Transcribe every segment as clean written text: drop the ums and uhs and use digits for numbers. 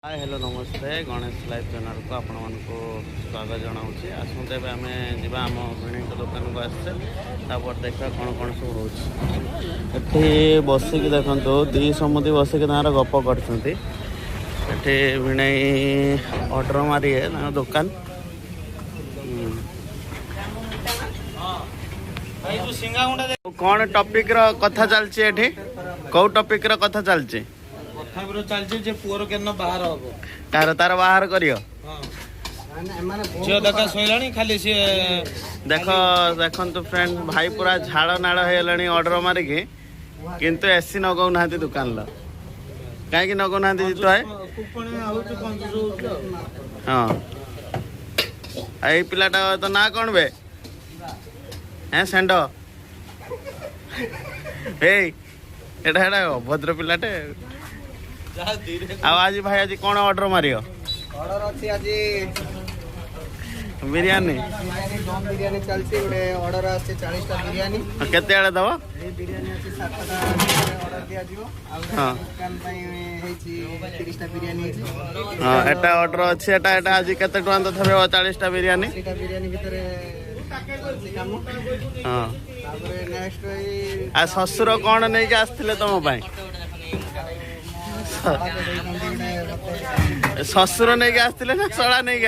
Hi hello नमस्ते Ganesh live channel को आपण मानक स्वागत जनाऊँगी आसते एवं आम जा आम भिणी दुकान को आसचे देखा कौन कौन सब हो बसिक देखो दी समुदी बसिक गप कर भिणई ऑर्डर मारी है दुकान कौन टॉपिक रो कथा चलती कौ टॉपिक रो कथा चलती चलती पुअर केन बाहर हम तार तार बाहर करियो झील देखा शोला खाली सी देख देखु फ्रेंड भाई पूरा झाड़ नाड़ हो ऑर्डर मारिकी किंतु एसी नगौ ना दुकान लो कहीं नगौ ना जीतु है हाँ ये पिलाटा तो ना कौन बे हैं सेंड एटा अभद्र पिलाटे आज भाई आज कौन ऑर्डर मारियो ऑर्डर अछि आज बिरयानी दम बिरयानी चलछि गोटे ऑर्डर आछि 40 टा बिरयानी केते आले दबो ए बिरयानी अछि 7 टा ऑर्डर दिया जिवो हां दुकान पई हेछि 30 टा बिरयानी हेछि हां एटा ऑर्डर अछि एटा आज केते टका तथबे 40 टा बिरयानी टा बिरयानी भितरे काम हां तापर नेक्स्ट आ ससुर कोन नै के आस्थिले तम पई ससुर नहीं के आसते ना सड़ा नहीं के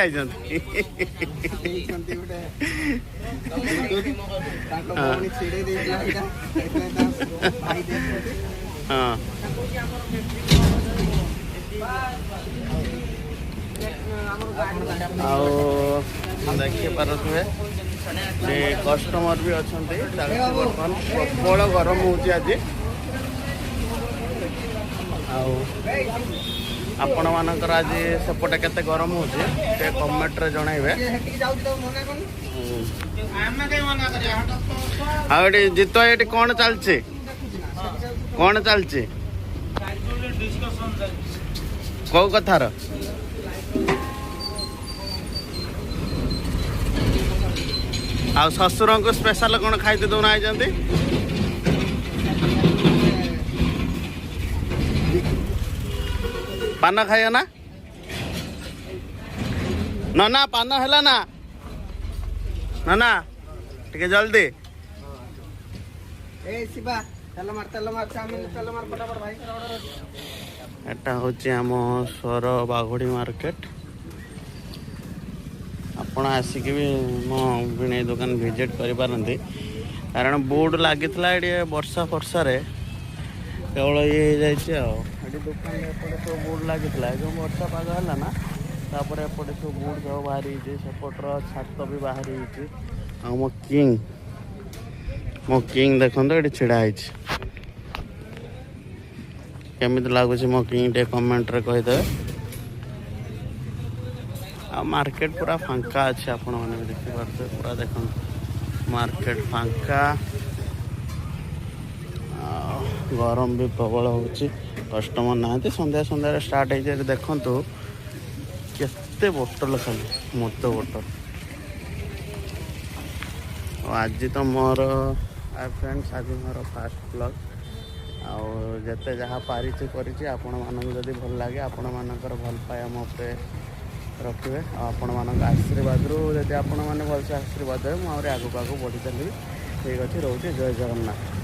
देखिए पारे कस्टमर भी अच्छा बर्तमान प्रबल गरम हो आज आपण मानकर आज सेपटे केते गरम हो कमेंट रे जनइबे जीतो ये कौन चलছে कौन चलছে कौ कथार आ ससुर को स्पेशल कौन खाइते दौना आइजंती पान खाइयो ना ना पान है ना टे जल्दी एटा होची आम स्वर बाघोड़ी मार्केट आपण आसिक भी मो भिणई दुकान विजिट करि पारंती कारण बोर्ड लगी वर्षा फर्षा रे केवल ये जाइए दुकान एपटे सब बोर्ड लगी जो वर्षा पाग है ना तापर एपटे सब बोर्ड सब बाहरी सेपटर छात भी बाहरी मो किंग देखो ये छिड़ा केमी लगुच मो किंग टे कमेंट रे कहीदे आ मार्केट पूरा फांका अच्छे आपण मैंने देखिपे पूरा देख मार्केट फांका गरम भी प्रबल हो कस्टमर ना संध्या संध्या स्टार्ट हो देखु केते बोतल खाली मत बोतल आज तो मोर फ्रेंड्स आज मोर फास्ट ब्लॉग आते जहाँ पारी आपण मानक जदि भल लगे आपण मानकर भल पाया मो पे रखिए आपण मानक आशीर्वाद रू जब आपण मैंने भलसे आशीर्वाद देवे मुझे आगू आगू बढ़ी चलिए ठीक अच्छे रोचे जय जगन्नाथ।